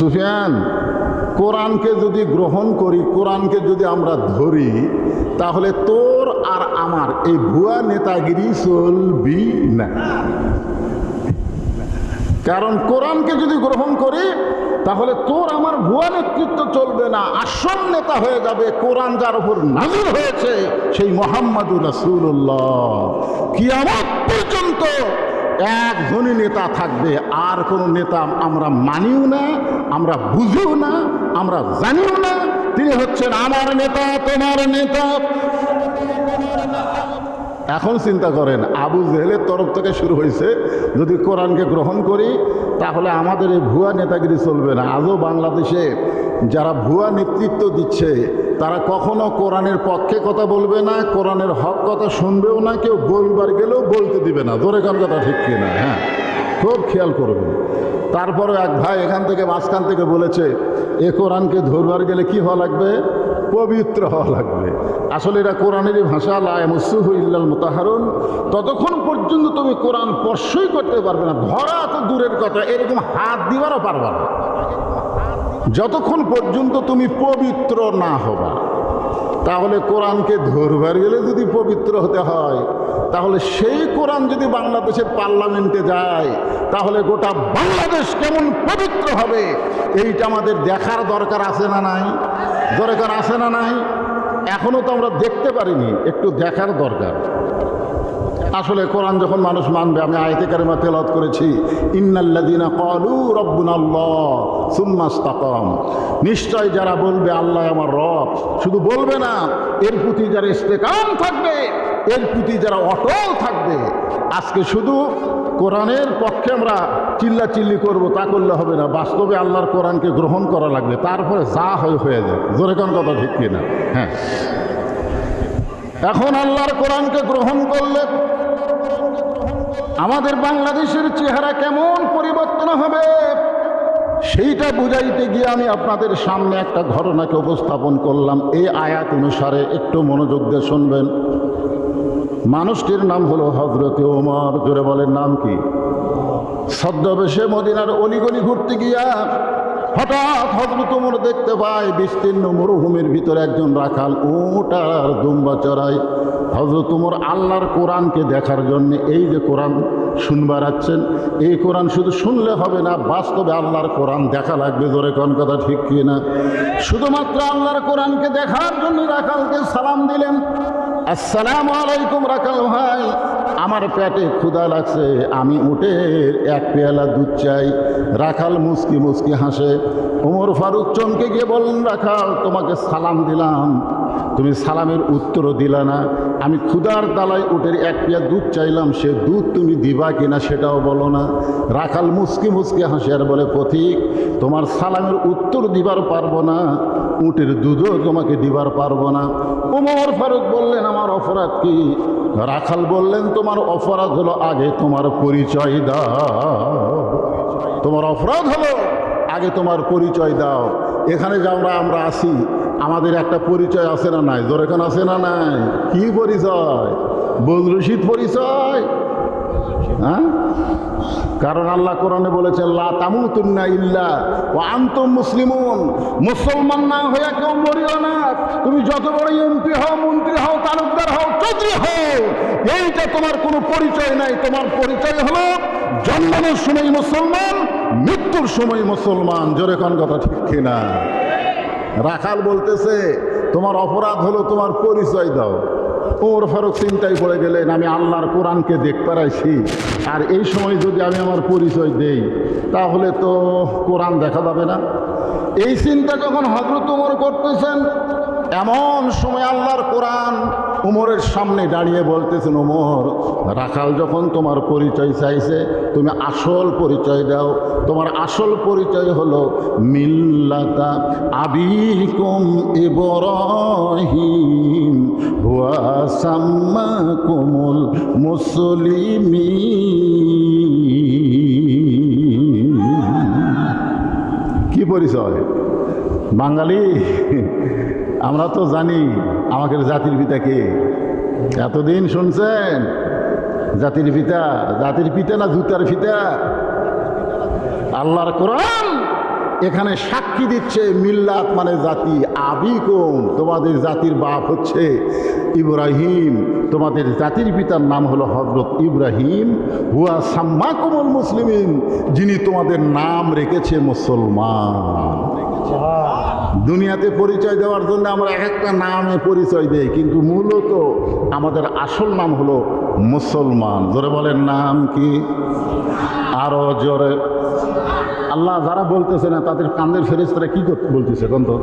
সুফিয়ান, কোরআনকে যদি গ্রহণ করি, কোরআনকে যদি আমরা ধরি, তাহলে তোর আর আমার এই ভুয়া নেতাগিরি চলবি না। কারণ কোরআনকে যদি গ্রহণ করি তাহলে তোর আমার ভুয়া নেতৃত্ব চলবে না, আসল নেতা হয়ে যাবে কোরআন যার উপর নাযিল হয়েছে সেই মুহাম্মাদুর রাসূলুল্লাহ। কিয়ামত পর্যন্ত একজনই নেতা থাকবে, আর কোনো নেতা আমরা মানিও না, আমরা বুঝিও না, আমরা জানিও না। তিনি হচ্ছেন আমার নেতা, তোমার নেতা। এখন চিন্তা করেন, আবু জেহেলের তরফ থেকে শুরু হয়েছে, যদি কোরআনকে গ্রহণ করি তাহলে আমাদের এই ভুয়া নেতাগিরি চলবে না। আজও বাংলাদেশে যারা ভুয়া নেতৃত্ব দিচ্ছে তারা কখনো কোরআনের পক্ষে কথা বলবে না, কোরআনের হক কথা শুনবেও না, কেউ বলবার গেলেও বলতে দিবে না। ধরে কান কথা ঠিক কিনা? হ্যাঁ, খুব খেয়াল করবেন। তারপরে এক ভাই এখান থেকে মাঝখান থেকে বলেছে এ কোরআনকে ধরবার গেলে কি হওয়া লাগবে? পবিত্র হওয়া লাগবে। আসলে এটা কোরআনেরই ভাষা, লা ইয়ামাসসুহু ইল্লাল মুতাহহারুন। ততক্ষণ পর্যন্ত তুমি কোরআন স্পর্শই করতে পারবে না, ধরা তো দূরের কথা, এরকম হাত দিবারও পারবে না, যতক্ষণ পর্যন্ত তুমি পবিত্র না হবা। তাহলে কোরআনকে ধরবার গেলে যদি পবিত্র হতে হয়, তাহলে সেই কোরআন যদি বাংলাদেশের পার্লামেন্টে যায় তাহলে গোটা বাংলাদেশ কেমন পবিত্র হবে, এইটা আমাদের দেখার দরকার আছে না নাই? দরকার আছে না নাই? এখনো তো আমরা দেখতে পারিনি, একটু দেখার দরকার। আসলে কোরআন যখন মানুষ মানবে, আমি আয়াতে কারিমা তেলাওয়াত করেছি, ইন্নাল্লাযীনা ক্বালু রাব্বুনাল্লাহ সুম্মা ইসতাকাম, নিশ্চয় যারা বলবে আল্লাহ আমার রব, শুধু বলবে না, এর প্রতি যারা ইস্তেকাম থাকবে, এর প্রতি যারা অটল থাকবে। আজকে শুধু কোরআনের পক্ষে আমরা চিল্লাচিল্লি করব তা করলে হবে না, বাস্তবে আল্লাহর কোরআনকে গ্রহণ করা লাগবে, তারপরে যা হয়ে যায়। জোরে কোন কথা ঠিক কিনা? হ্যাঁ, এখন আল্লাহর কোরআনকে গ্রহণ করলে আমাদের বাংলাদেশের চেহারা কেমন পরিবর্তন হবে সেইটা বুঝাইতে গিয়ে আমি আপনাদের সামনে একটা ঘটনাকে উপস্থাপন করলাম। এই আয়াত অনুসারে একটু মনোযোগ দিয়ে শুনবেন। মানুষটির নাম হলো হযরতে ওমর। জোরে বলেন, নাম কি? ছদ্মবেশে মদিনার অলিগলি ঘুরতে গিয়া হঠাৎ হযরত ওমর দেখতে পায় বিস্তীর্ণ মরুভূমির ভিতরে একজন রাখাল উট আর দুম্বা চড়ায়। হযরত ওমর আল্লাহর কোরআনকে দেখার জন্য, এই যে কোরআন শুনবার আছেন, এই কোরআন শুধু শুনলে হবে না, বাস্তবে আল্লাহর কোরআন দেখা লাগবে। জোরে কোন কথা ঠিক কিনা? শুধুমাত্র আল্লাহর কোরআনকে দেখার জন্য রাখালকে সালাম দিলেন, আসসালামু আলাইকুম রাখাল ভাই, আমার পেটে ক্ষুধা লাগছে, আমি উটের এক পেয়ালা দুধ চাই। রাখাল মুচকি মুচকি হাসে। ওমর ফারুক চমকে গিয়ে বললেন, রাখাল, তোমাকে সালাম দিলাম, তুমি সালামের উত্তরও দিলা না। আমি ক্ষুধার তালায় উটের এক পেয়া দুধ চাইলাম, সে দুধ তুমি দিবা কিনা সেটাও বলো না। রাখাল মুচকি মুচকি হাসে আর বলে, পথিক, তোমার সালামের উত্তর দিবার পারবো না, উটের দুধও তোমাকে দিবার পারবো না। ওমর ফারুক বললেন, আমার অপরাধ কি? রাখাল বললেন, তোমার অপরাধ হলো আগে তোমার পরিচয় দাও। তোমার অপরাধ হলো আগে তোমার পরিচয় দাও। এখানে যে আমরা আসি, আমাদের একটা পরিচয় আছে না নাই? জোরে কোন আছে না নাই? কি পরিচয়? বদরশিদ পরিচয়। হ্যাঁ, কারণ আল্লাহ কোরআনে বলেছেন, লা তামুতুন্না ইল্লা ওয়া আনতুম মুসলিমুন, মুসলমান না হয়ে কেউ মরিও না। তুমি যত বড় এমপি হও, মন্ত্রী হও, তালুকদার হও, চৌধুরী হও, এইটা তোমার কোনো পরিচয় নাই। তোমার পরিচয় হলো জন্মের সময় মুসলমান, মৃত্যুর সময় মুসলমান। জোরে কোন কথা ঠিক কিনা? রাখাল বলতেছে, তোমার অপরাধ হলো তোমার পরিচয় দাও। ওমর ফারুক চিন্তায় পড়ে গেলেন, আমি আল্লাহর কোরআনকে দেখতে পাইছি, আর এই সময় যদি আমি আমার পরিচয় দেই তাহলে তো কোরআন দেখা যাবে না। এই চিন্তা যখন হযরত ওমর করতেছেন, এমন সময় আল্লাহর কোরআন ওমরের সামনে দাঁড়িয়ে বলতেছেন, ওমর, রাখাল যখন তোমার পরিচয় চাইছে, তুমি আসল পরিচয় দাও। তোমার আসল পরিচয় হলো মিল্লাতা আবিকুম ইব্রাহিম হুয়া সাম্মাকুমুল মুসলিমিন। কি পরিচয়? বাঙালি আমরা তো জানি আমাদের জাতির পিতা কে। এতদিন শুনছেন জাতির পিতা? জাতির পিতা না জুতার পিতা? আল্লাহর কোরআন এখানে সাক্ষী দিচ্ছে মিল্লাত মানে জাতি, আবিকুম তোমাদের জাতির বাপ হচ্ছে ইব্রাহিম, তোমাদের জাতির পিতার নাম হলো হযরত ইব্রাহিম, হুয়া সাম্মাকুমুল মুসলিমিন, যিনি তোমাদের নাম রেখেছে মুসলমান। দুনিয়াতে পরিচয় দেওয়ার জন্য আমরা এক একটা নামে পরিচয় দেই, কিন্তু মূলত আমাদের আসল নাম হলো মুসলমান। জোরে বলেন নাম কি? আরো জোরে। আল্লাহ যারা বলতেছে না তাদের কান্দের ফেরেশতারা কি করতে বলতেছে? কোন তো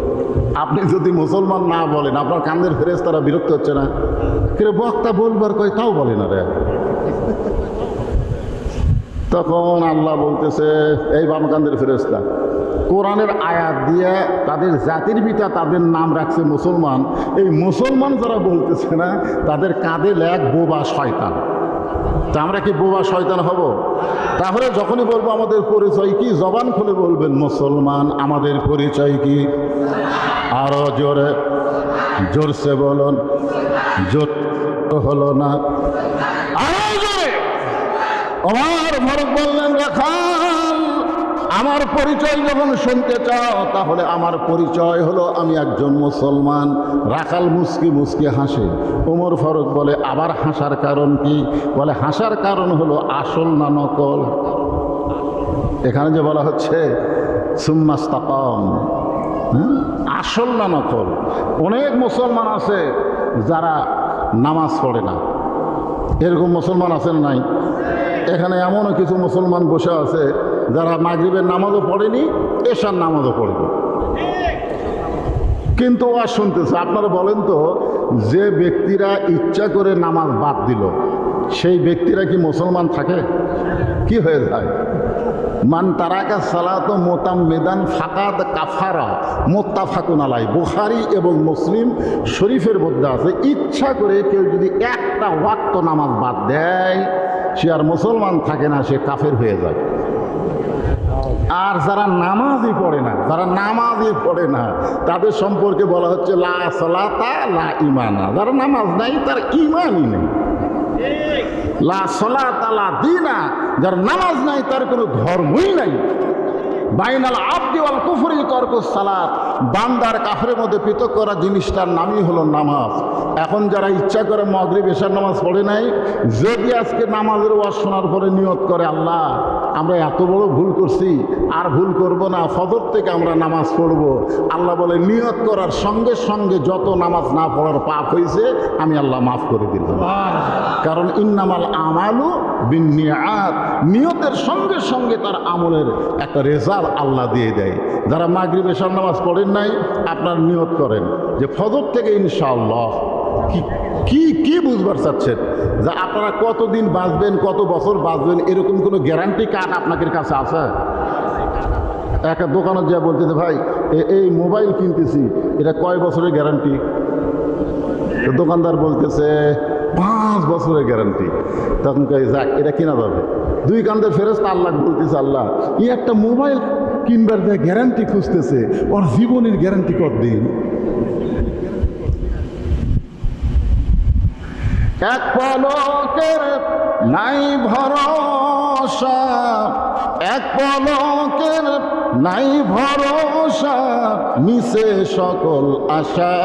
আপনি যদি মুসলমান না বলেন আপনার কান্দের ফেরেশতারা বিরক্ত হচ্ছে না? কিন্তু বক্তা বলবার কয় তাও বলে না রে। তখন আল্লাহ বলতেছে, এই বামকান্দের ফেরেশতা কোরআনের আয়াত দিয়ে তাদের জাতির পিতা তাদের নাম রাখছে মুসলমান, এই মুসলমান যারা বলতেছে না তাদের কাঁধে লেখ বোবা শয়তান। তা আমরা কি বোবা শয়তান হব? তাহলে যখনই বলবো আমাদের পরিচয় কি, জবান খুলে বলবেন মুসলমান। আমাদের পরিচয় কি? আরো জোরে, জোরসে বলুন। জোর হলো না, আরো জোরে। আমার ফারুক বললেন, রাখাল আমার পরিচয় যখন শুনতে চাও তাহলে আমার পরিচয় হলো আমি একজন মুসলমান। রাখাল মুস্কি মুস্কি হাসে। ওমর ফারুক বলে, আবার হাসার কারণ কি? বলে, হাসার কারণ হলো আসল না নকল। এখানে যে বলা হচ্ছে সুম্মাস্তাকাম, আসল না নকল। অনেক মুসলমান আছে যারা নামাজ পড়ে না, এরকম মুসলমান আছেন নাই? এখানে এমনও কিছু মুসলমান বসে আছে যারা মাগরিবের নামাজও পড়েনি, এশার নামাজও পড়েনি, কিন্তু ওয়াজ শুনতেছে। আপনারা বলেন তো, যে ব্যক্তিরা ইচ্ছা করে নামাজ বাদ দিল সেই ব্যক্তিরা কি মুসলমান থাকে? কি হয়ে যায়? মান তারাকা সালাত মুতাম্মিদান ফাকাদ কাফারা, মুত্তাফাকুন আলাই। বুখারী এবং মুসলিম শরীফের মধ্যে আছে, ইচ্ছা করে কেউ যদি একটা ওয়াক্ত নামাজ বাদ দেয় সে আর মুসলমান থাকে না, সে কাফের হয়ে যায়। আর যারা নামাজই পড়ে না, যারা নামাজই পড়ে না তাদের সম্পর্কে বলা হচ্ছে লা সালাতা লা ঈমানা। যারা নামাজ নাই তার ঈমানই নেই। লা সালাতা লা দীনা, যার নামাজ নাই তার কোনো ধর্মই নাই। বাইনাল আবদি ওয়াল কুফরি তারকুস সালাত, বান্দার কাফের মধ্যে পৃথক করা জিনিসটার নামই হলো নামাজ। এখন যারা ইচ্ছা করে মাগরিব এশার নামাজ পড়ে নাই, যদি আজকে নামাজের ওয়াজ শোনার পরে নিয়ত করে, আল্লাহ আমরা এত বড় ভুল করছি, আর ভুল করব না, ফজর থেকে আমরা নামাজ পড়ব, আল্লাহ বলে নিয়ত করার সঙ্গে সঙ্গে যত নামাজ না পড়ার পাপ হয়েছে আমি আল্লাহ মাফ করে দিলাম। কারণ ইন্নামাল আমালু বিন্নিয়াত, নিয়তের সঙ্গে সঙ্গে তার আমলের একটা রেজাল্ট আল্লাহ দিয়ে দেয়। যারা মাগরিব এশার নামাজ পড়েন নাই, আপনার নিয়ত করেন যে ফজর থেকে ইনশাআল্লাহ। কি কি বুঝবার চাচ্ছেন? যে আপনারা কতদিন বাঁচবেন, কত বছর বাঁচবেন, এরকম কোনো গ্যারান্টি কার্ড আপনাদের কাছে আছে? একটা দোকানে যা বলতেছে, ভাই এই মোবাইল কিনতেছি, এটা কয় বছরের গ্যারান্টি? দোকানদার বলতেছে 5 বছরের গ্যারান্টি। তখন কই যাক, এটা কিনা যাবে। দুই কান্দের ফেরেশতা আল্লাহ বলতেছে, আল্লাহ এই একটা মোবাইল কিনবার যে গ্যারান্টি খুঁজতেছে, ওর জীবনের গ্যারান্টি কতদিন? এক পলকের নাই ভরসা, এক পলকের নাই ভরসা, মিশে সকল আশা,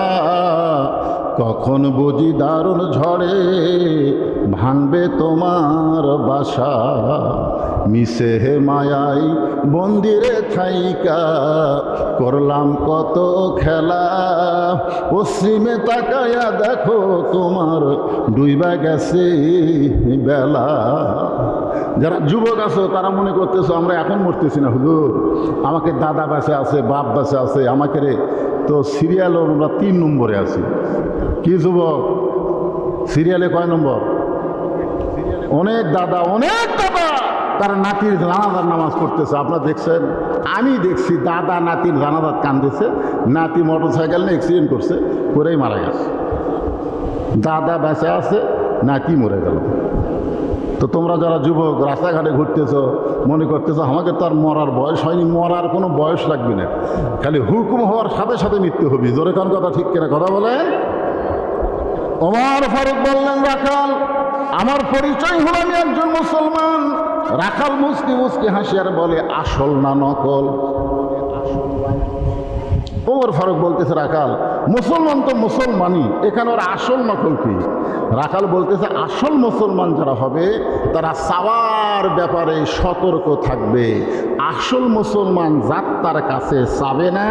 কখন বুঝি দারুণ ঝড়ে ভাঙবে তোমার বাসা, মিশে হে মায়াই বন্দিরে থাইকা করলাম কত খেলা, পশ্চিমে তাকায়া দেখো তোমার ডুইবা গেছে বেলা। যারা যুবক আছো তারা মনে করতেছো আমরা এখন মরতেছি না, হুজুর আমাকে দাদা বাসে আছে, বাপ বাসে আছে, আমাকে রে তো সিরিয়ালও আমরা 3 নম্বরে আছি। কি যুবক, সিরিয়ালে কয় নম্বর? অনেক দাদা তারা নাতির জানাজার নামাজ পড়তেছে। আপনারা দেখছেন? আমি দেখছি দাদা নাতির জানাজার কান্দেছে, নাতি মোটরসাইকেল নিয়ে অ্যাক্সিডেন্ট করছে, করেই মারা গেছে। দাদা বেঁচে আছে, নাতি মরে গেল। তো তোমরা যারা যুবক রাস্তাঘাটে ঘুরতেছো, মনে করতেছো আমাকে তো আর মরার বয়স হয়নি। মরার কোনো বয়স লাগবে না, খালি হুকুম হওয়ার সাথে সাথে মৃত্যু হবে। জোরে কান কথা ঠিক কিনা কথা বলেন? ওমর ফারুক বললেন, রাখাল আমার পরিচয় হলো আমি একজন মুসলমান। রাখাল মুস্কি মুস্কি হাসি আর বলে, আসল না নকল? ওমর ফারুক বলতেছে, রাখাল মুসলমান তো মুসলমানই, এখানে ওর আসল নকল কি? রাখাল বলতেছে, আসল মুসলমান যারা হবে তারা চাওয়ার ব্যাপারে সতর্ক থাকবে। আসল মুসলমান যাত্রার কাছে চাবে না,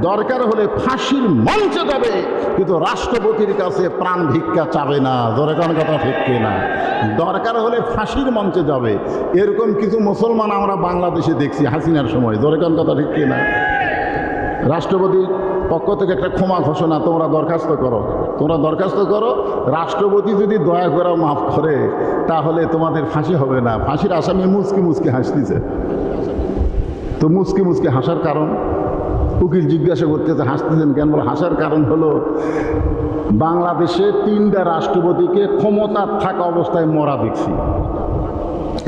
দরকার হলে ফাঁসির মঞ্চে যাবে, কিন্তু রাষ্ট্রপতির কাছে প্রাণ ভিক্ষা চাবে না। দরকার কথা ঠিক কিনা? দরকার হলে ফাঁসির মঞ্চে যাবে। এরকম কিছু মুসলমান আমরা বাংলাদেশে দেখছি হাসিনার সময়। দরকার কথা ঠিক কিনা? রাষ্ট্রপতির পক্ষ থেকে একটা ক্ষমা ঘোষণা, তোমরা দরখাস্ত করো, রাষ্ট্রপতি যদি দয়া করে মাফ করে তাহলে তোমাদের ফাঁসি হবে না। ফাঁসির আসামি মুচকি মুচকি হাসতেছে। তো মুচকি মুচকি হাসার কারণ? উকিল জিজ্ঞাসা করতেছে, হাসতেছেন কেন? বলে, হাসার কারণ হলো বাংলাদেশে 3টা রাষ্ট্রপতিকে ক্ষমতা থাকা অবস্থায় মরা দেখছি।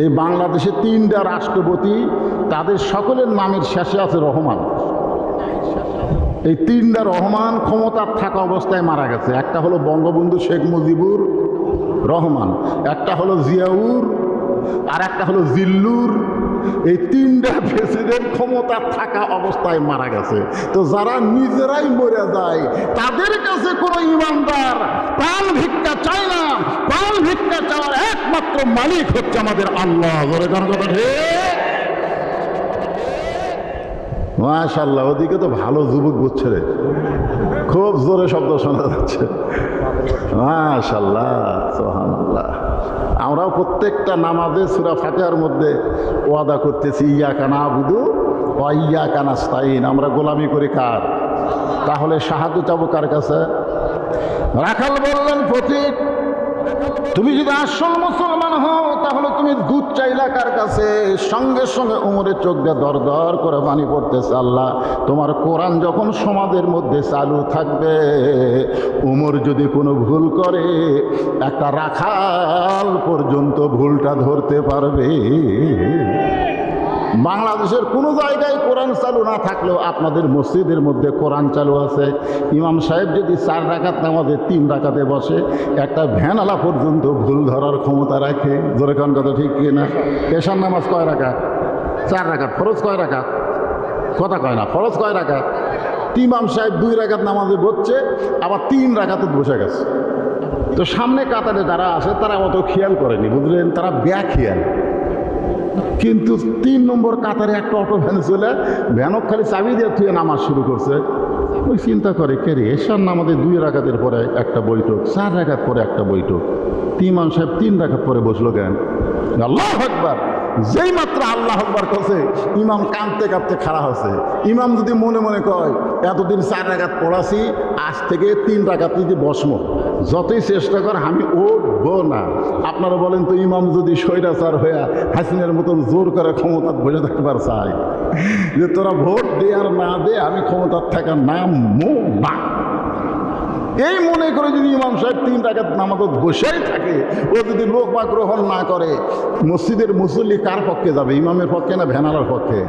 এই বাংলাদেশে 3টা রাষ্ট্রপতি, তাদের সকলের নামের শেষে আছে রহমান। এই 3টা রহমান ক্ষমতার থাকা অবস্থায় মারা গেছে। একটা হলো বঙ্গবন্ধু শেখ মুজিবুর রহমান, একটা হলো জিয়াউর, আর একটা হলো জিল্লুর। এই 3টা প্রেসিডেন্ট ক্ষমতার থাকা অবস্থায় মারা গেছে। তো যারা নিজেরাই মরে যায় তাদের কাছে কোনো ইমানদার প্রাণ ভিক্ষা চায় না। প্রাণ ভিক্ষা চাওয়ার একমাত্র মালিক হচ্ছে আমাদের আল্লাহ। জোরে কোন কথা ঠিক? মাশাআল্লাহ, ওদিকে তো ভালো যুবক বুঝছে রে, খুব জোরে শব্দ শোনা যাচ্ছে। মাশাআল্লাহ, সুবহানাল্লাহ। আমরাও প্রত্যেকটা নামাজে সূরা ফাতিহার মধ্যে ওয়াদা করতেছি, ইয়াকা নাবুদু ওয়া ইয়াকা নাস্তাইন। আমরা গোলামি করি কার? তাহলে সাহায্য চাবো কার কাছে? রাখাল বললেন, ফকির তুমি যদি আসল মুসলমান হও তাহলে তুমি দুধ চাইলা কার কাছে? সঙ্গে সঙ্গে উমরের চোখ দিয়ে দর দর করে পানি পড়তেছে। আল্লাহ, তোমার কোরআন যখন সমাজের মধ্যে চালু থাকবে, উমর যদি কোনো ভুল করে একটা রাখাল পর্যন্ত ভুলটা ধরতে পারবে। বাংলাদেশের কোনো জায়গায় কোরআন চালু না থাকলেও আপনাদের মসজিদের মধ্যে কোরআন চালু আছে। ইমাম সাহেব যদি 4 রাকাত নামাজে 3 রাকাতে বসে, একটা ভ্যানওয়ালা পর্যন্ত ভুল ধরার ক্ষমতা রাখে। জোরে কোন কথা ঠিক কিনা? পেশার নামাজ কয় রাকাত? 4 রাকাত। ফরজ কয় রাকাত? কথা কয় না। ফরজ কয় রাকাত? ইমাম সাহেব 2 রাকাত নামাজে বসছে, আবার 3 রাকাতে বসে গেছে। তো সামনে কাতারে যারা আসে তারা অত খেয়াল করেনি, বুঝলেন? তারা খেয়াল। কিন্তু 3 নম্বর কাতারে একটা অটো ভ্যান চলে, ভ্যানক খালি চাবি দিয়ে তুই নামাজ শুরু করছে। ওই চিন্তা করে, কে রে, এশার নামাজে 2 রাকাতের পরে একটা বৈঠক, 4 রাকাত পরে একটা বৈঠক, ইমাম সাহেব 3 রাকাত পরে বসলো কেন? আল্লাহু আকবার। যেই মাত্র আল্লাহু আকবার কইছে, ইমাম কাঁদতে কাঁদতে খাড়া হচ্ছে। ইমাম যদি মনে মনে কয় এতদিন 4 রাকাত পড়াছি, আজ থেকে 3 রাকাত যদি বসমো, যতই চেষ্টা কর আমি উঠবো না। আপনারা বলেন তো, ইমাম যদি স্বৈরাচার হইয়া হাসিনের মতন জোর করে ক্ষমতা বসে থাকবার চায়, যে তোরা ভোট দে আর না দে, আমি ক্ষমতার থাকার নাম না, এই মনে করে যদি ইমাম সাহেব 3 রাকাত নামাজত বসেই থাকে, ও যদি লোক বা গ্রহণ না করে, মসজিদের মুসল্লি কার পক্ষে যাবে? ইমামের পক্ষে না ভ্যানালার পক্ষে?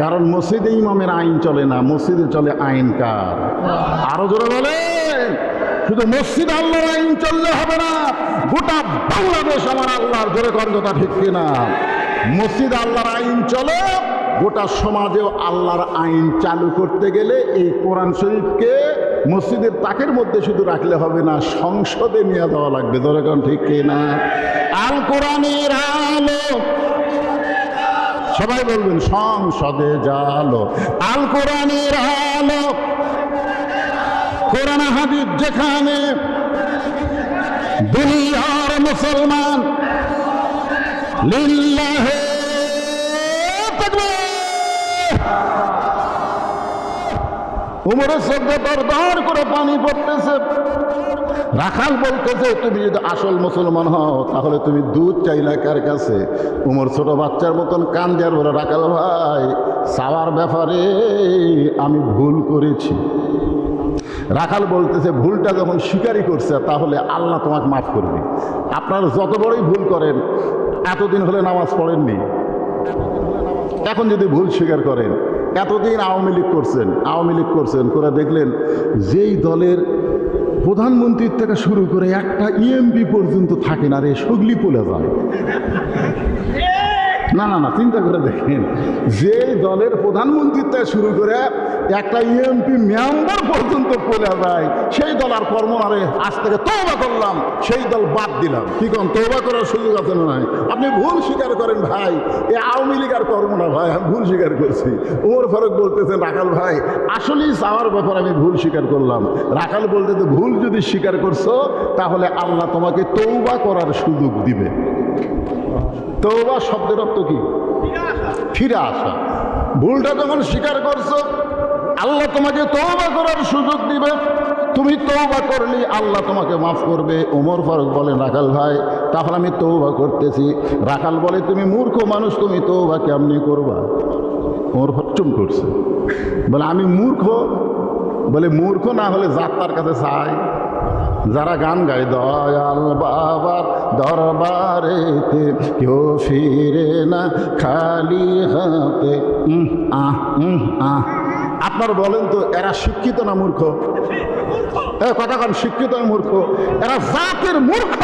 কারণ মসজিদে ইমামের আইন চলে না, মসজিদে চলে আইন কার? আরো জোরে বলেন। শুধু মসজিদ আল্লাহর আইন চললে হবে না, গোটা বাংলাদেশ আমার আল্লাহর। জোরে কর কথা ঠিক কিনা? মসজিদ আল্লাহর আইন চলে, গোটা সমাজেও আল্লাহর আইন চালু করতে গেলে এই কোরআন শরীফকে মসজিদের তাকের মধ্যে শুধু রাখলে হবে না, সংসদে নিয়ে যাওয়া লাগবে। জোরে কর ঠিক কিনা? আল কোরআনের আলো, সবাই বলবেন, সংসদে জালো। আল কোরআনের আলো, কোরআন হাদিস যেখানে, দুনিয়ার মুসলমান লিল্লাহে তাকবীর। উমরের চোখে দরদর করে পানি পড়তেছে। রাখাল বলতেছে, তুমি যদি আসল মুসলমান হও তাহলে তুমি দুধ চাইলা কার কাছে? উমর ছোট বাচ্চার মতন কান্দে আর বলে, রাখাল ভাই, চাওয়ার ব্যাপারে আমি ভুল করেছি। রাখাল বলতেছে, ভুলটা যখন স্বীকারই করছে তাহলে আল্লাহ তোমাকে মাফ করবে। আপনারা যত বড়ই ভুল করেন, এতদিন হলে নামাজ পড়েননি, এখন যদি ভুল স্বীকার করেন, এতদিন আওয়ামী লীগ করছেন করে দেখলেন যেই দলের প্রধানমন্ত্রীর থেকে শুরু করে একটা ইএমপি পর্যন্ত থাকে না রে, সগলি পলে যায়। না না না, চিন্তা করে দেখেন, যে দলের প্রধানমন্ত্রীত্ব শুরু করে একটা ইএমপি মেম্বার পর্যন্ত পড়ে যায়, সেই দল আর কর্ম আরে আজ থেকে তওবা করলাম, সেই দল বাদ দিলাম। কি কোন তওবা করার সুযোগ আছে না নাই? আপনি ভুল স্বীকার করেন ভাই, এ আওয়ামী লীগ আর কর্ম না ভাই, আমি ভুল স্বীকার করছি। ওমর ফারুক বলতেছেন রাখাল ভাই আসলেই চাওয়ার ব্যাপার আমি ভুল স্বীকার করলাম। রাখাল বলতে তো ভুল যদি স্বীকার করছো তাহলে আল্লাহ তোমাকে তওবা করার সুযোগ দিবে। তওবা শব্দের অর্থ কি? ফিরে আসা। ভুলটা যখন স্বীকার করছো আল্লাহ তোমাকে তওবা করার সুযোগ দিবে, তুমি তওবা করলে আল্লাহ তোমাকে মাফ করবে। ওমর ফারুক বলেন রাখাল ভাই তাহলে আমি তওবা করতেছি। রাখাল বলে তুমি মূর্খ মানুষ, তুমি তওবা কেমনি করবা? ওমর ফারুক চুপ করছে, বলে আমি মূর্খ? বলে মূর্খ না হলে যাত্রার কাছে চাই। যারা গান গায় দয়াল বাবার দরবারেতে কেউ ফিরে না খালি হাতে, আপনার বলেন তো এরা শিক্ষিত না মূর্খ? কথা কারণ শিক্ষিত না মূর্খ? এরা জাতের মূর্খ।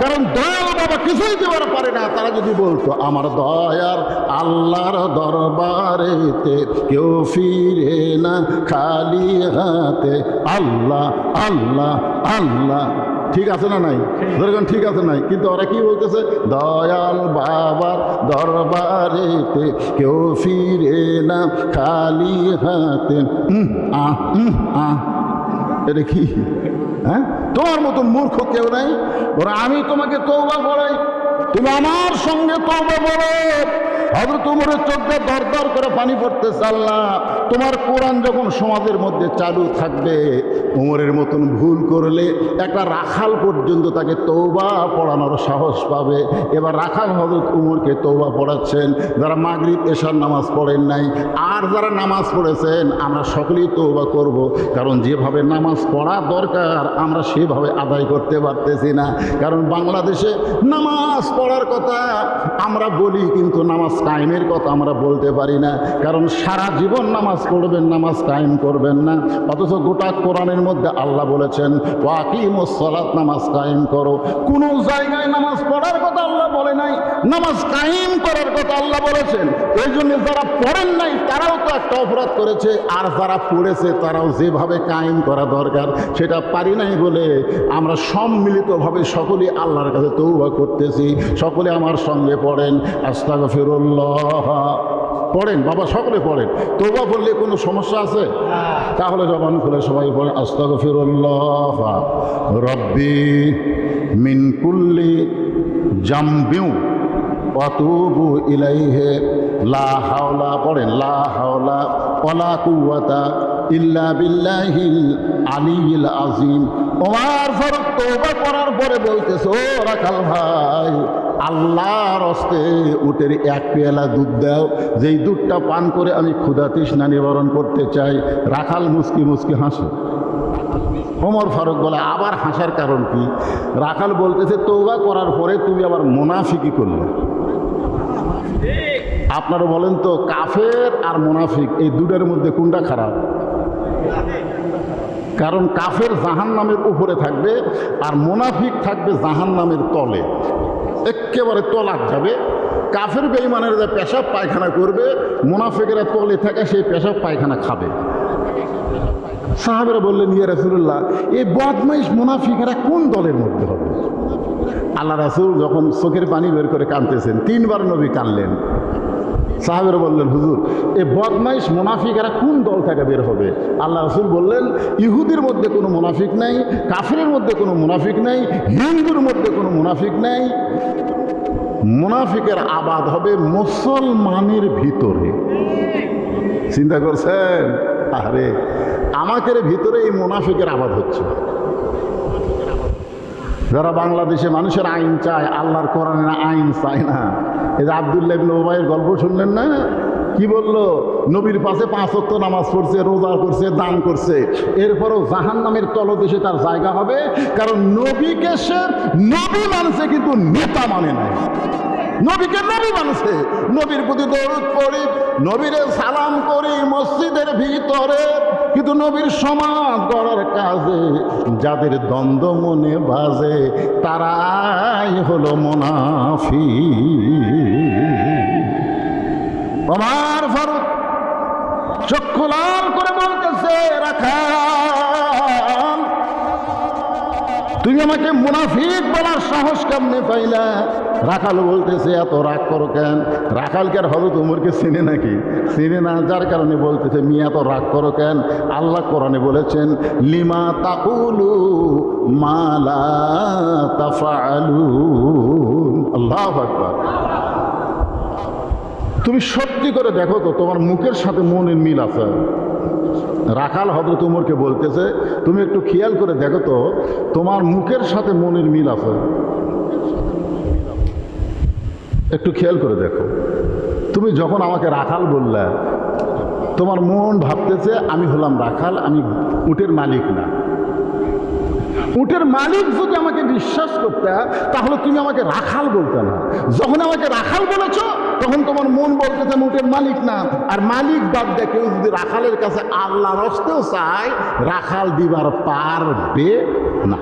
কারণ দয়াল বাবা কিছুই দেওয়ার পারে না। তারা যদি বলতো আমার দয়ার আল্লাহর দরবারেতে কেউ ফিরে না খালি হাতে, আল্লাহ আল্লাহ আল্লাহ, ঠিক আছে না নাই? ধরেন ঠিক আছে নাই, কিন্তু ওরা কি বলতেছে? দয়াল বাবার দরবারেতে কেউ ফিরে না খালি হাতে। এটা কি? হ্যাঁ, তোমার মতো মূর্খ কেউ নাই। ওরা আমি তোমাকে তওবা করাই, তুমি আমার সঙ্গে তওবা করো। হযরত ওমরের চোখে দরদর করে পানি পড়তেছে। আল্লাহ তোমার কোরআন যখন সমাজের মধ্যে চালু থাকবে, ওমরের মতন ভুল করলে একটা রাখাল পর্যন্ত তাকে তওবা পড়ানোর সাহস পাবে। এবার রাখাল হযরত ওমরকে তওবা পড়াচ্ছেন। যারা মাগরিব এশার নামাজ পড়েন নাই আর যারা নামাজ পড়েছেন আমরা সকলেই তওবা করব, কারণ যেভাবে নামাজ পড়া দরকার আমরা সেভাবে আদায় করতে পারতেছি না। কারণ বাংলাদেশে নামাজ পড়ার কথা আমরা বলি কিন্তু নামাজ কায়েমের কথা আমরা বলতে পারি না। কারণ সারা জীবন নামাজ পড়বেন, নামাজ কায়েম করবেন না, অথচ গোটা কোরআনের মধ্যে আল্লাহ বলেছেন ওয়াকিমুস সালাত, নামাজ কায়েম করো। কোনো জায়গায় নামাজ পড়ার কথা আল্লাহ বলে নাই, নামাজ কায়েম করার কথা আল্লাহ বলেছেন। এই জন্য যারা পড়েন নাই তারাও তো একটা অপরাধ করেছে, আর যারা পড়েছে তারাও যেভাবে কায়েম করা দরকার সেটা পারি নাই বলে আমরা সম্মিলিতভাবে সকলেই আল্লাহর কাছে তওবা করতেছি। সকলে আমার সঙ্গে পড়েন আস্তাগফিরুল্লাহ। পড়েন বাবা, সকলে পড়েন। তওবা বললে কোনো সমস্যা আছে? তাহলে জবান খুলে সবাই পড়েন আস্তাগফিরুল্লাহ রব্বি মিন কুল্লি জামবিউ ওয়া আতুবু ইলাইহি লা হাওলা। পড়েন লা হাওলা ওয়ালা কুওয়াতা ইল্লা বিল্লাহিল আলিয়্যিল আযীম। ওমর ফারুক তওবা করার পরে বলতেছে ও রাখাল ভাই, আল্লাহর হস্তে উটের এক পেয়ালা দুধ দাও, যেই দুধটা পান করে আমি ক্ষুধা তৃষ্ণা নিবারণ করতে চাই। রাখাল মুচকি মুচকি হাসে। ওমর ফারুক বলে আবার হাসার কারণ কি? রাখাল বলতেছে তওবা করার পরে তুমি আবার মুনাফিকি করলে। আপনারা বলেন তো কাফের আর মুনাফিক এই দুটোর মধ্যে কোনটা খারাপ? কারণ কাফের জাহান্নামের উপরে থাকবে আর মুনাফিক থাকবে জাহান্নামের তলে, একেবারে তলাক যাবে। কাফের বেঈমানের যে পেশাব পায়খানা করবে, মুনাফিকেরা তলে থাকে সেই পেশাব পায়খানা খাবে। সাহাবেরা বললেন ইয়া রাসূলুল্লাহ এই বদমাইশ মুনাফিকেরা কোন দলের মধ্যে হবে? আল্লাহ রাসূল যখন চোখের পানি বের করে কাঁদতেছেন, 3 বার নবী কাঁদলেন। সাহাবেরা বললেন হুজুর এই বদমাইশ মুনাফিকেরা কোন দল থেকে বের হবে? আল্লাহ রাসূল বললেন ইহুদির মধ্যে কোনো মুনাফিক নাই, কাফিরের মধ্যে কোনো মুনাফিক নাই, হিন্দুর মধ্যে কোনো মুনাফিক নাই। মুনাফিকের আবাদ হবে মুসলমানের ভিতরে। চিন্তা করছেন? আরে আমাদের ভিতরে এই মুনাফিকের আবাদ হচ্ছে। যারা বাংলাদেশে মানুষের আইন চায়, আল্লাহর কোরআনের আইন চায় না। এই যে আব্দুল্লাহ ইবনে উবাইয়ের গল্প শুনলেন না? কি বলল? নবীর পাশে 5 ওয়াক্ত নামাজ পড়ছে, রোজা করছে, দান করছে, এরপরও জাহান্নামের তলদেশে তার জায়গা হবে। কারণ নবীকে সে নবী মানছে কিন্তু নেতা মানে নাই। নবীকে নবী মানছে, নবীর প্রতি দরুদ পড়ি, নবীরে সালাম করি মসজিদের ভিতরে, কিন্তু নবীর সমাজ গড়ার কাজে যাদের দ্বন্দ্ব মনে বাজে তারাই হলো মুনাফিক। ওমর ফারুক চক্ষু লাল করে বলতেছে, রাখাল তুমি আমাকে মুনাফিক বলার সাহস কেমনে পাইলা? রাখাল বলতেছে, এত রাগ করো কেন? রাখালকে আর হযরত ওমরকে চিনে নাকি? চিনে না, যার কারণে বলতেছে মিয়া এত রাগ করো কেন? আল্লাহ কোরআনে বলেছেন, লিমা তাকুলু মা লা তাফআলুন। আল্লাহু আকবার। তুমি সত্যি করে দেখো তো তোমার মুখের সাথে মনের মিল আছে? রাখাল হযরত ওমরকে বলতেছে, তুমি একটু খেয়াল করে দেখো তো তোমার মুখের সাথে মনের মিল আছে? একটু খেয়াল করে দেখো। তুমি যখন আমাকে রাখাল বললে, তোমার মন ভাবতেছে আমি হলাম রাখাল, আমি উটের মালিক না। উটের মালিক যদি আমাকে বিশ্বাস করতে তাহলে তুমি আমাকে রাখাল বলতে না। যখন আমাকে রাখাল বলেছ তখন তোমার মন বলতেছে আমি উটের মালিক না। আর মালিক বাদ দিয়ে কেউ যদি রাখালের কাছে আল্লাহর হস্তেও চায়, রাখাল দিবার পারবে না।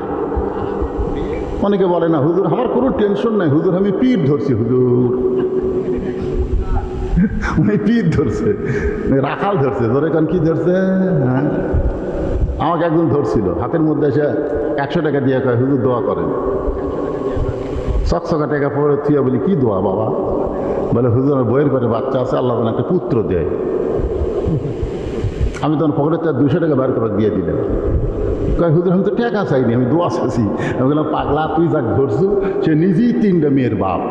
অনেকে বলে না হুজুর আমার কোনো টেনশন নাই, হুজুর আমি পীর ধরছি, হুজুর ওই পীর ধরছে, রাখাল ধরছে। ধরে কারণ কি ধরছে? হ্যাঁ, আমাকে একজন ধরছিল, হাতের মধ্যে এসে 100 টাকা দিয়ে কয় হুজুর দোয়া করেন। চকচকা টাকা পরে থুয়া বলি কি দোয়া বাবা? বলে হুজুর আমার বইয়ের ঘরে বাচ্চা আছে, আল্লাহ যেন একটা পুত্র দেয়। আমি তখন পকেটের 200 টাকা বার করে দিয়ে দিলাম। কয় হুজুর আমি তো টাকা চাইনি, আমি দোয়া চাইছি। আমি বললাম পাগলা, তুই যাক ধরছু সে নিজেই 3টা মেয়ের বাপ,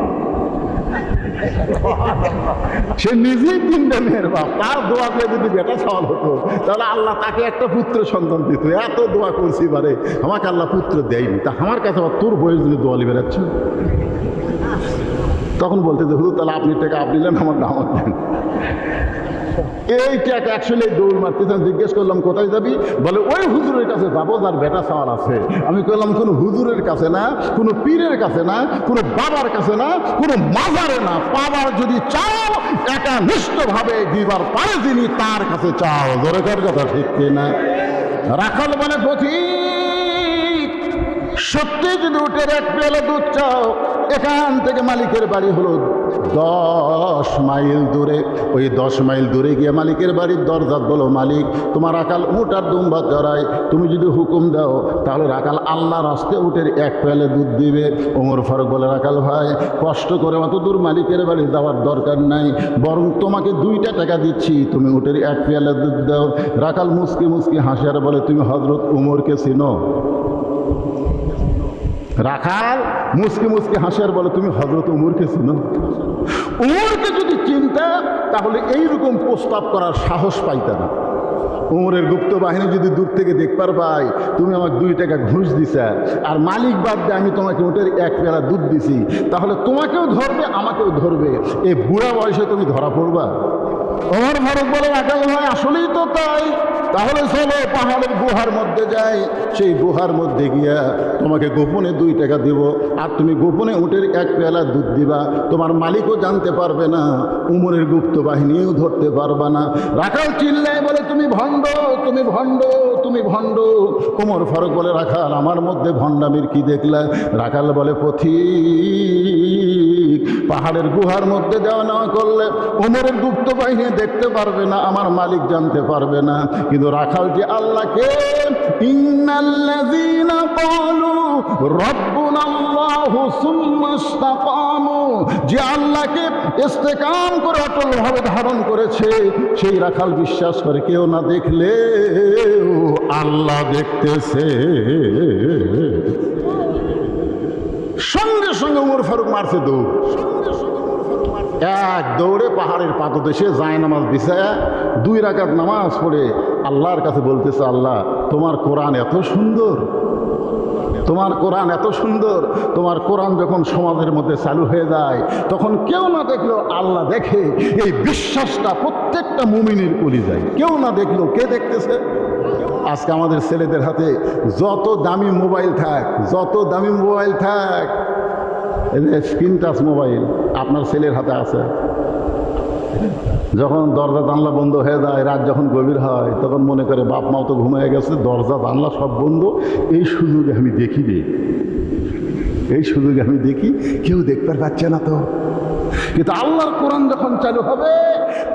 সে নিজেই 3টা মেয়ের বাপ। তার দোয়া করে যদি বেটা সওয়াল হতো তাহলে আল্লাহ তাকে একটা পুত্র সন্তান দিত। এত দোয়া করছি বারে, আমাকে আল্লাহ পুত্র দেয়নি, তা আমার কাছে আবার তোর বইয়ের জন্য দোয়া লিবে যাচ্ছে। তখন বলতে যে হুজুর তাহলে আপনি টাকা আপনি নেন, আমার দাওয়াত দেন। এই টাকা অ্যাকচুয়ালি দৌড় মারতেছেন। জিজ্ঞেস করলাম কোথায় যাবি? বলে ওই হুজুরের কাছে যাবো যার বেটা সওয়াল আছে। আমি বললাম কোনো হুজুরের কাছে না, কোনো পীরের কাছে না, কোনো বাবার কাছে না, কোনো মাজারে না। পাবার যদি চাও একানিষ্ঠভাবে দিবার পারে যিনি তার কাছে চাও। দরকার কথা ঠিক কিনা? রাখাল বলে পথিক সত্যি যদি উটের 1 পেয়ালা দুধ চাও, এখান থেকে মালিকের বাড়ি হলো 10 মাইল দূরে। ওই 10 মাইল দূরে গিয়ে মালিকের বাড়ির দরজাত বলো, মালিক তোমার রাখাল উট আর দুম্বা চড়ায়, তুমি যদি হুকুম দাও তাহলে রাখাল আল্লাহর হস্তে উটের 1 পেয়ালা দুধ দিবে। ওমর ফারুক বলে, রাখাল ভাই কষ্ট করে অত দূর মালিকের বাড়ি যাওয়ার দরকার নাই, বরং তোমাকে 2টা টাকা দিচ্ছি, তুমি উটের 1 পেয়ালা দুধ দাও। রাখাল মুসকি মুসকি হাসি আর বলে, তুমি হযরত ওমরকে চিনো? রাখাল মুসকি মুসকি হাসিয়ার বলে, তুমি হযরত ওমরকে চিনো? ওমরকে যদি চিনতে তাহলে এইরকম প্রস্তাব করার সাহস পাইতে না। ওমরের গুপ্ত বাহিনী যদি দূর থেকে দেখবার পাই তুমি আমাকে 2 টাকা ঘুষ দিছা আর মালিক বাদ দিয়ে আমি তোমাকে উটের 1 পেয়ালা দুধ দিছি, তাহলে তোমাকেও ধরবে আমাকেও ধরবে। এই বুড়া বয়সে তুমি ধরা পড়বা? ওমর ফারুক বলে, রাখাল ভাই আসলেই তো তাই, তাহলে চলো পাহাড়ের গুহার মধ্যে যাই, সেই গুহার মধ্যে গিয়া তোমাকে গোপনে 2 টাকা দিব আর তুমি গোপনে উটের 1 পেয়ালা দুধ দিবা। তোমার মালিকও জানতে পারবে না, উমরের গুপ্ত বাহিনীও ধরতে পারবে না। রাখাল চিল্লায় বলে, তুমি ভণ্ড, তুমি ভণ্ড, তুমি ভণ্ড। ওমর ফারুক বলে, রাখাল আমার মধ্যে ভণ্ডামির কি দেখলা? রাখাল বলে, পথিক পাহাড়ের গুহার মধ্যে যাওয়া নেওয়া করলে ওমরের গুপ্ত বাহিনী দেখতে পারবে না, আমার মালিক জানতে পারবে না, কিন্তু রাখাল যে আল্লাহকে ইন্নাল্লাযীনা ক্বালু রাব্বুনাল্লাহু সুম্মা ইসতাকামু, যে আল্লাহকে ইস্তেকাম করে অটলভাবে ধারণ করেছে সেই রাখাল বিশ্বাস করে কেউ না দেখলে আল্লাহ দেখতেছে। সঙ্গে সঙ্গে ওমর ফারুক মারছে দৌড়। এক দৌড়ে পাহাড়ের পাদদেশে যায় নামাজ বিছায়া 2 রাকাত নামাজ পড়ে আল্লাহর কাছে বলতেছে, আল্লাহ তোমার কোরআন এত সুন্দর, তোমার কোরআন এত সুন্দর। তোমার কোরআন যখন সমাজের মধ্যে চালু হয়ে যায় তখন কেউ না দেখলেও আল্লাহ দেখে। এই বিশ্বাসটা প্রত্যেকটা মুমিনের কলিজায়। কেউ না দেখলেও কে দেখতেছে? আজকে আমাদের ছেলেদের হাতে যত দামি মোবাইল থাক, যত দামি মোবাইল থাক, স্ক্রিন টাচ মোবাইল আপনার ছেলের হাতে আছে। যখন দরজা জানলা বন্ধ হয়ে যায়, রাত যখন গভীর হয়, তখন মনে করে বাপ মাও তো ঘুমিয়ে গেছে, দরজা জানলা সব বন্ধ, এই সুযোগে আমি দেখি রে, এই সুযোগে আমি দেখি, কেউ দেখতে পাচ্ছে না তো। কিন্তু আল্লাহর কোরআন যখন চালু হবে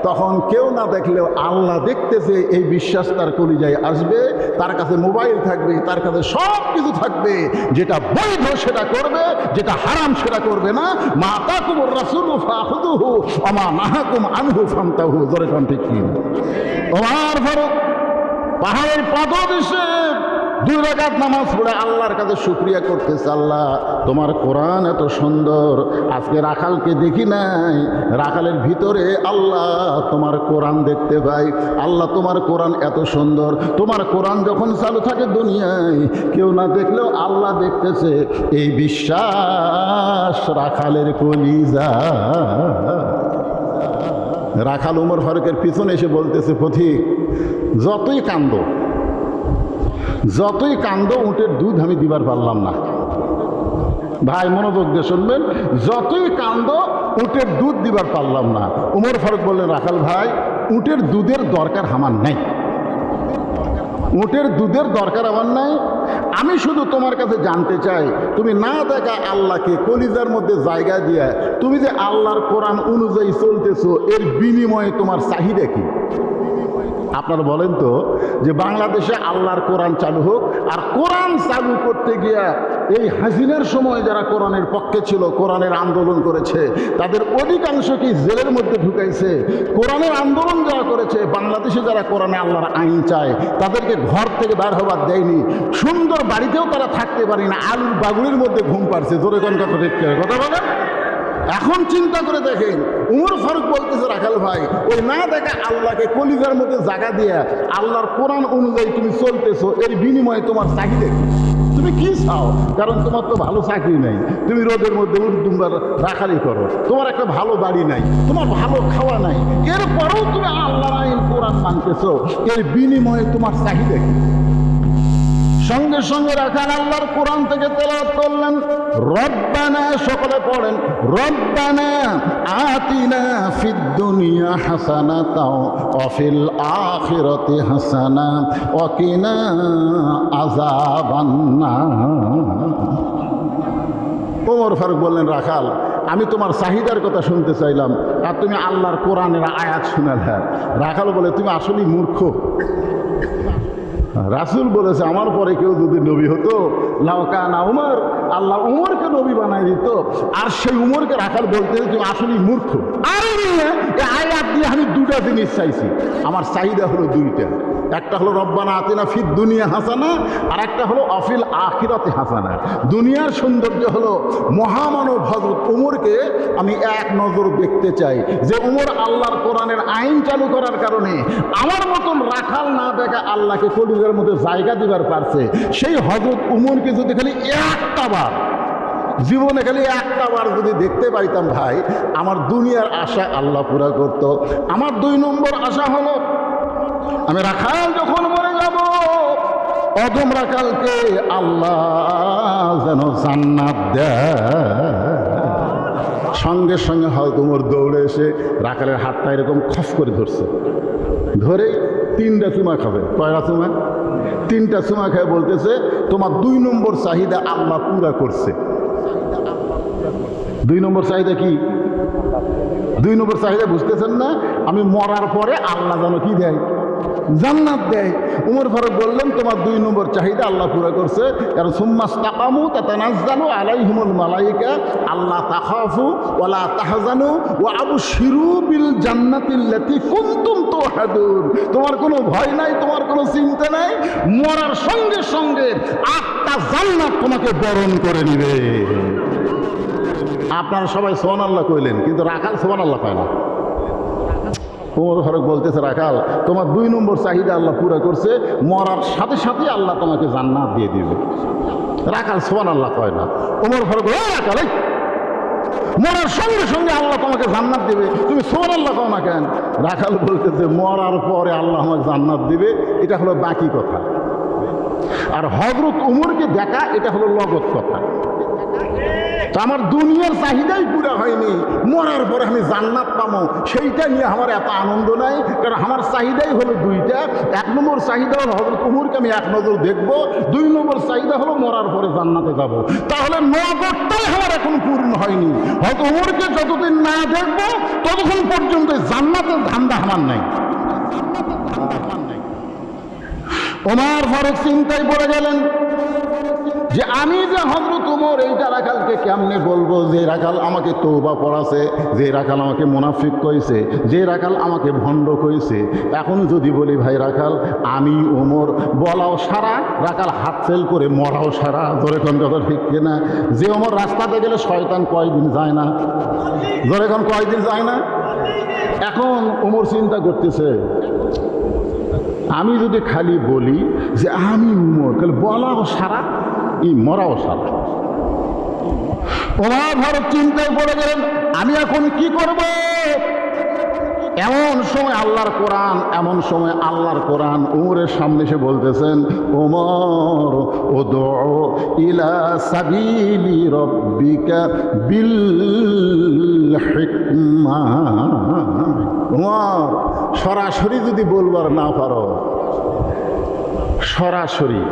তখন কেউ না দেখলেও আল্লাহ দেখতেছে, এই বিশ্বাস তার কলিজায় আসবে। তার কাছে মোবাইল থাকবে, তার কাছে সব কিছু থাকবে। যেটা বৈধ সেটা করবে, যেটা হারাম সেটা করবে না। মা আতাকুমুর রাসূলু ফাখুযুহু ওয়া মা নাহাকুম আনহু ফান্তাহু। জোরে কোন ঠিক কি? ওমর ফারুক পাহাড়ের পাদদেশে 2 রাকাত নামাজ পড়ে আল্লাহর কাছে শুকরিয়া করতেছে, আল্লাহ তোমার কোরআন এত সুন্দর, আজকে রাখালকে দেখি নাই, রাখালের ভিতরে আল্লাহ তোমার কোরআন দেখতে পাই। আল্লাহ তোমার কোরআন এত সুন্দর, তোমার কোরআন যখন চালু থাকে দুনিয়ায় কেউ না দেখলেও আল্লাহ দেখতেছে। এই বিশ্বাস রাখালের কলিজা। রাখাল ওমর ফারুকের পিছনে এসে বলতেছে, পথিক যতই কান্দ উটের দুধ আমি দিবার পারলাম না। ভাই মনোযোগ দিয়ে শুনবেন, যতই কান্দ উটের দুধ দিবার পারলাম না। ওমর ফারুক বললেন, রাখাল ভাই উটের দুধের দরকার আমার নাই, উটের দুধের দরকার আমার নাই। আমি শুধু তোমার কাছে জানতে চাই, তুমি না দেখা আল্লাহকে কলিজার মধ্যে জায়গা দিয়া তুমি যে আল্লাহর কোরআন অনুযায়ী চলতেছো, এর বিনিময়ে তোমার চাহিদা কি? আপনারা বলেন তো যে বাংলাদেশে আল্লাহর কোরআন চালু হোক, আর কোরআন চালু করতে গিয়া এই হাসিনার সময় যারা কোরআনের পক্ষে ছিল, কোরআনের আন্দোলন করেছে, তাদের অধিকাংশকেই জেলের মধ্যে ঢুকাইছে। কোরআনের আন্দোলন যারা করেছে, বাংলাদেশে যারা কোরআনে আল্লাহর আইন চায়, তাদেরকে ঘর থেকে বার হবার দেয়নি। সুন্দর বাড়িতেও তারা থাকতে পারে না, আলুর বাগুলির মধ্যে ঘুম পাড়ছে। জোরে কোন কথা ঠিক কথা বলেন? এখন চিন্তা করে দেখেন, উমর ফারুক বলতেছে, রাখাল ভাই ওই না দেখা আল্লাহকে কলিজার মধ্যে জায়গা দিয়া আল্লাহর কোরআন অনুযায়ী তুমি চলতেছো, এর বিনিময়ে তোমার চাহিদা কি? তুমি কি চাও? কারণ তোমার তো ভালো চাকরি নাই, তুমি রোদের মধ্যে উঠদুম্বার রাখালি করো, তোমার একটা ভালো বাড়ি নাই, তোমার ভালো খাওয়া নাই, এরপরেও তুমি আল্লাহর আইন কোরআন মানতেছো, এর বিনিময়ে তোমার চাহিদা কি? সঙ্গে সঙ্গে রাখাল আল্লাহর কোরআন থেকে তেলাওয়াত করলেন, রব্বানা, সকলে পড়েন, রব্বানা আতিনা ফিদ দুনিয়া হাসানাতাও ওয়া ফিল আখিরাতি হাসানা ওয়া কিনা আযাবান্নার। ওমর ফারুক বললেন, রাখাল আমি তোমার চাহিদার কথা শুনতে চাইলাম, আর তুমি আল্লাহর কোরআনের আয়াত শুনালে। রাখাল বলে, তুমি আসলেই মূর্খ। রাসূল বলেছে, আমার পরে কেউ যদি নবী হতো, লাউকানা উমর, আল্লাহ উমরকে নবী বানাই দিত। আর সেই উমরকে রাখাল বলতে, তুমি আসলেই মূর্খ। আরে আয়াত দিয়ে আমি 2টা জিনিস চাইছি, আমার চাহিদা হলো 2টা। একটা হলো রব্বানা আতিনা ফিদ দুনিয়া হাসানা, আর একটা হলো অফিল আখিরাতে হাসানা। দুনিয়ার সৌন্দর্য হলো মহামানব হযরত উমরকে আমি এক নজর দেখতে চাই, যে উমর আল্লাহর কোরআনের আইন চালু করার কারণে আমার মতন রাখাল না দেখা আল্লাহকে কলিজার মধ্যে জায়গা দিবার পারছে। সেই হযরত উমরকে যদি খালি একটা বার জীবনে খালি একটা বার যদি দেখতে পাইতাম, ভাই আমার দুনিয়ার আশা আল্লাহ পুরা করত। আমার 2 নম্বর আশা হলো, আমি রাখাল যখন মরে যাব, অদম রাখালকে আল্লাহ যেন জান্নাত দেয়। সঙ্গে সঙ্গে হয়তো উমর দৌড়ে এসে রাখালের হাতটা এরকম খস করে ধরছে, ধরে 3টা চুমা খাবে। কয়টা চুমা? 3টা চুমা খায় বলতেছে, তোমার 2 নম্বর চাহিদা আল্লাহ পুরা করছে। 2 নম্বর চাহিদা কি? 2 নম্বর চাহিদা বুঝতেছেন না? আমি মরার পরে আল্লাহ যেন কি দেয়? জান্নাত দেয়। উমর ফারুক বললেন, তোমার 2 নম্বর চাহিদা আল্লাহ পুরা করছে। কারণ সুম্মাস্তাকামু তাতানাজ্জালু আলাইহিমুল মালাইকা আল্লা তাখাফু ওয়ালা তাহজানু ওয়া আবশিরু বিল জান্নাতিল্লাতী কুনতুম তুআদুন। তোমার কোনো ভয় নাই, তোমার কোনো চিন্তা নাই, মরার সঙ্গে সঙ্গে 8টা জান্নাত তোমাকে বরণ করে নেবে। আপনারা সবাই সুবহানাল্লাহ কইলেন, কিন্তু রাখাল সুবহানাল্লাহ পায় না। ওমর ফারুক বলতেছে, রাখাল তোমার 2 নম্বর চাহিদা আল্লাহ পুরা করছে, মরার সাথে সাথে আল্লাহ তোমাকে জান্নাত দিয়ে দিবে। রাখাল সুবহানাল্লাহ কয় না। ওমর ফারুক, রাখাল মরার সঙ্গে সঙ্গে আল্লাহ তোমাকে জান্নাত দিবে, তুমি সুবহানাল্লাহ কও না কেন? রাখাল বলতেছে, মরার পরে আল্লাহ আমাকে জান্নাত দিবে, এটা হলো বাকি কথা। আর হযরত উমরকে দেখা, এটা হলো লগত কথা। আমার দুনিয়ার চাহিদাই পুরা হয়নি, মরার পরে আমি জান্নাত পাবো সেইটা নিয়ে আমার এত আনন্দ নাই। কারণ আমার চাহিদাই হলো দুইটা। 1 নম্বর চাহিদা হলো হযরত ওমরকে আমি 1 নজর দেখবো, 2 নম্বর চাহিদা হলো মরার পরে জান্নাতে যাব। তাহলে নগরটাই আমার এখন পূর্ণ হয়নি। হয়তো ওমরকে যতদিন না দেখবো ততক্ষণ পর্যন্ত জান্নাতের ধান্দা আমার নাই। ওমর ফারুক চিন্তায় পড়ে গেলেন যে আমি যে হযরত ওমর এইটা রাখালকে কেমনে বলবো, যে রাখাল আমাকে তওবা পড়াছে, যে রাখাল আমাকে মুনাফিক কইছে, যে রাখাল আমাকে ভণ্ড কইছে। এখন যদি বলি ভাই রাখাল আমি ওমর, বলাও সারা, রাখাল হাত ফেল করে মরাও সারা। ধরে কোন কথা ঠিক কিনা? যে ওমর রাস্তাতে গেলে শয়তান কয়দিন যায় না, ধরে কোন কয়দিন যায় না। এখন ওমর চিন্তা করতেছে আমি যদি খালি বলি যে আমি উমর, তাহলে বলাও সারা, মরাও সারা। ওমর ফারুক চিন্তায় পড়ে গেলেন আমি এখন কি করব। এমন সময় আল্লাহর কোরআন ওমরের সামনে এসে বলতেছেন, ওমর উদউ ইলা সাবিলি রাব্বিকা বিল হিকমা। ওমর সরাসরি যদি বলবার না পারো, সরাসরি,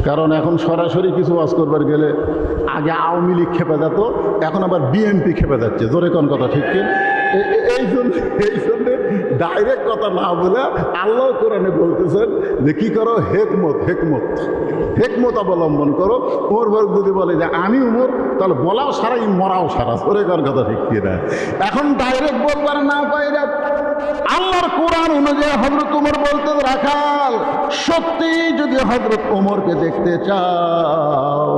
কারণ এখন সরাসরি কিছু ওয়াজ করবার গেলে আগে আওয়ামী লীগ খেপে যেত, এখন আবার বিএনপি খেপে যাচ্ছে। জোরে কোন কথা ঠিক কি? এই জন্য ডাইরেক্ট কথা না বলে আল্লাহ কোরআনে বলতেছেন যে কি করো, হেকমত অবলম্বন করো। ওমর ফারুক যদি বলে যে আমি উমর, তাহলে বলাও সারা, মরাও সারা। জোরে কোন কথা ঠিক কিনা? এখন ডাইরেক্ট বলবার না পাইরা আল্লাহর কোরআন অনুযায়ী হযরত ওমর বলতে, রাখাল সত্যি যদি হযরত ওমরকে দেখতে চাও।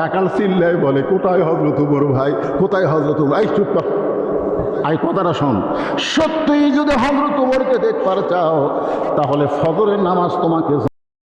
রাখাল চিল্লাই বলে, কোথায় হযরত ওমর ভাই, কোথায় হযরত ওমর? এই চুপ কর, আই কথাটা শোন। সত্যিই যদি হযরত ওমরকে দেখবার চাও তাহলে ফজরের নামাজ তোমাকে